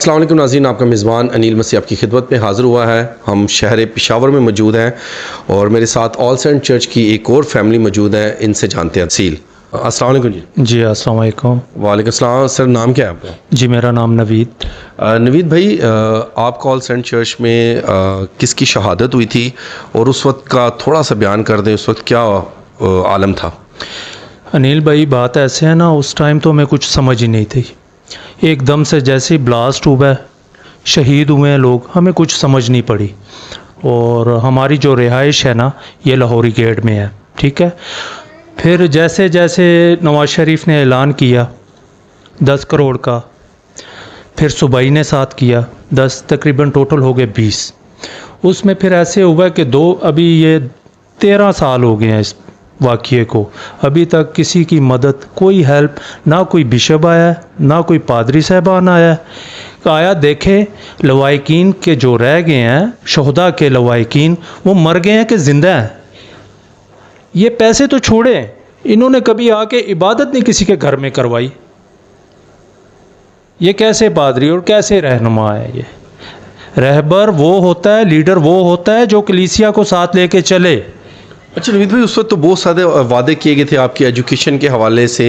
अस्सलाम वालेकुम नाज़रीन, आपका मेज़बान अनिल मसीह आपकी खिदमत में हाज़िर हुआ है। हम शहर पेशावर में मौजूद हैं और मेरे साथ ऑल सेंट चर्च की एक और फैमिली मौजूद है, इनसे जानते हैं तफसील। अस्सलाम वालेकुम जी। जी अस्सलाम वालेकुम। वालेकुम सलाम। सर, नाम क्या है आपका? जी मेरा नाम नवीद। नवीद भाई, आपका ऑल सेंट चर्च में किसकी शहादत हुई थी और उस वक्त का थोड़ा सा बयान कर दें, उस वक्त क्या आलम था? अनिल भाई, बात ऐसे है ना, उस टाइम तो हमें कुछ समझ ही नहीं थी। एकदम से जैसे ही ब्लास्ट हुआ, शहीद हुए हैं लोग, हमें कुछ समझ नहीं पड़ी। और हमारी जो रिहाइश है ना, ये लाहौरी गेट में है, ठीक है। फिर जैसे जैसे नवाज शरीफ ने ऐलान किया 10 करोड़ का, फिर सूबाई ने साथ किया 10, तकरीबन टोटल हो गए 20। उसमें फिर ऐसे हुआ कि अभी ये 13 साल हो गए हैं इस वाक़ये को, अभी तक किसी की मदद, कोई हेल्प, ना कोई बिशप आया, ना कोई पादरी साहबान आया। आया देखे लवाइकीन के जो रह गए हैं, शहदा के लवाइकीन, वो मर गए हैं कि ज़िंदा हैं। ये पैसे तो छोड़े, इन्होंने कभी आके इबादत नहीं किसी के घर में करवाई। ये कैसे पादरी और कैसे रहनुमा है? ये रहबर वो होता है, लीडर वो होता है जो कलीसिया को साथ लेके चले। अच्छा नवीद भाई, उस वक्त तो बहुत सारे वादे किए गए थे आपकी एजुकेशन के हवाले से।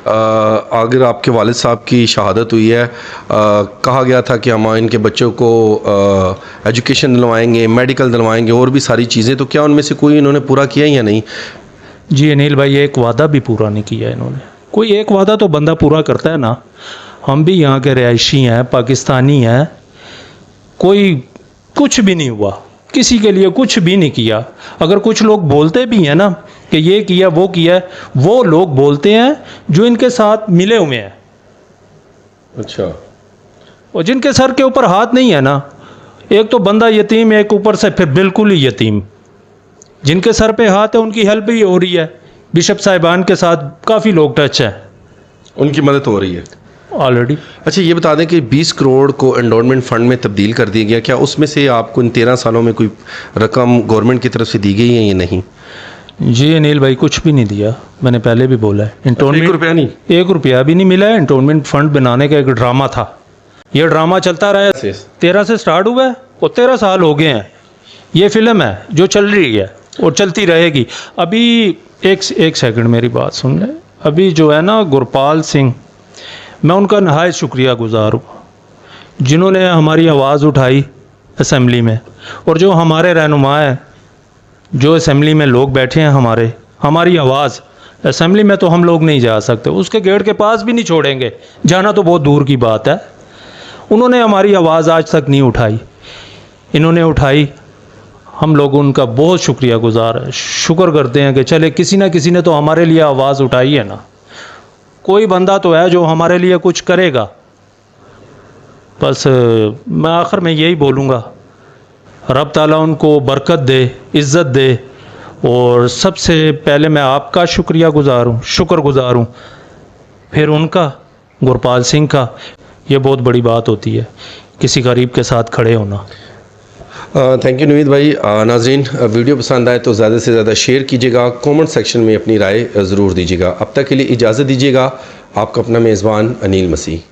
अगर आपके वालिद साहब की शहादत हुई है, कहा गया था कि हम इनके बच्चों को एजुकेशन दिलवाएंगे, मेडिकल दिलवाएंगे और भी सारी चीज़ें, तो क्या उनमें से कोई इन्होंने पूरा किया या नहीं? जी अनिल भाई, एक वादा भी पूरा नहीं किया इन्होंने। कोई एक वादा तो बंदा पूरा करता है ना। हम भी यहाँ के रिहायशी हैं, पाकिस्तानी हैं, कोई कुछ भी नहीं हुआ, किसी के लिए कुछ भी नहीं किया। अगर कुछ लोग बोलते भी हैं ना कि ये किया वो किया, वो लोग बोलते हैं जो इनके साथ मिले हुए हैं। अच्छा। और जिनके सर के ऊपर हाथ नहीं है ना, एक तो बंदा यतीम, एक ऊपर से फिर बिल्कुल ही यतीम। जिनके सर पे हाथ है उनकी हेल्प भी हो रही है। बिशप साहिबान के साथ काफ़ी लोग टच हैं, उनकी मदद हो रही है ऑलरेडी। अच्छा, ये बता दें कि 20 करोड़ को एंडोनमेंट फ़ंड में तब्दील कर दिया गया, क्या उसमें से आपको इन 13 सालों में कोई रकम गवर्नमेंट की तरफ से दी गई है या नहीं? जी अनिल भाई, कुछ भी नहीं दिया। मैंने पहले भी बोला है, इंटोनमेंट 1 रुपया नहीं, 1 रुपया भी नहीं मिला है। इंटोनमेंट फंड बनाने का एक ड्रामा था। ये ड्रामा चलता रहा है, 13 से स्टार्ट हुआ है और 13 साल हो गए हैं। ये फिल्म है जो चल रही है और चलती रहेगी। अभी एक सेकंड मेरी बात सुन लें। अभी जो है ना गुरपाल सिंह, मैं उनका नहायत शुक्रिया गुज़ार हूँ, जिन्होंने हमारी आवाज़ उठाई असम्बली में। और जो हमारे रहनुमा हैं, जो असम्बली में लोग बैठे हैं, हमारी आवाज़ असम्बली में तो हम लोग नहीं जा सकते, उसके गेट के पास भी नहीं छोड़ेंगे, जाना तो बहुत दूर की बात है। उन्होंने हमारी आवाज़ आज तक नहीं उठाई, इन्होंने उठाई। हम लोग उनका बहुत शुक्रिया गुज़ार है, शुक्र करते हैं कि चले किसी ना किसी ने तो हमारे लिए आवाज़ उठाई है ना। कोई बंदा तो है जो हमारे लिए कुछ करेगा। बस मैं आखिर में यही बोलूँगा, रब ताला उनको बरकत दे, इज़्ज़त दे। और सबसे पहले मैं आपका शुक्रगुज़ार हूँ, फिर उनका, गुरपाल सिंह का। ये बहुत बड़ी बात होती है किसी गरीब के साथ खड़े होना। थैंक यू नवीद भाई। नाज़रीन, वीडियो पसंद आए तो ज़्यादा से ज़्यादा शेयर कीजिएगा, कमेंट सेक्शन में अपनी राय ज़रूर दीजिएगा। अब तक के लिए इजाज़त दीजिएगा। आपका अपना मेज़बान अनिल मसीह।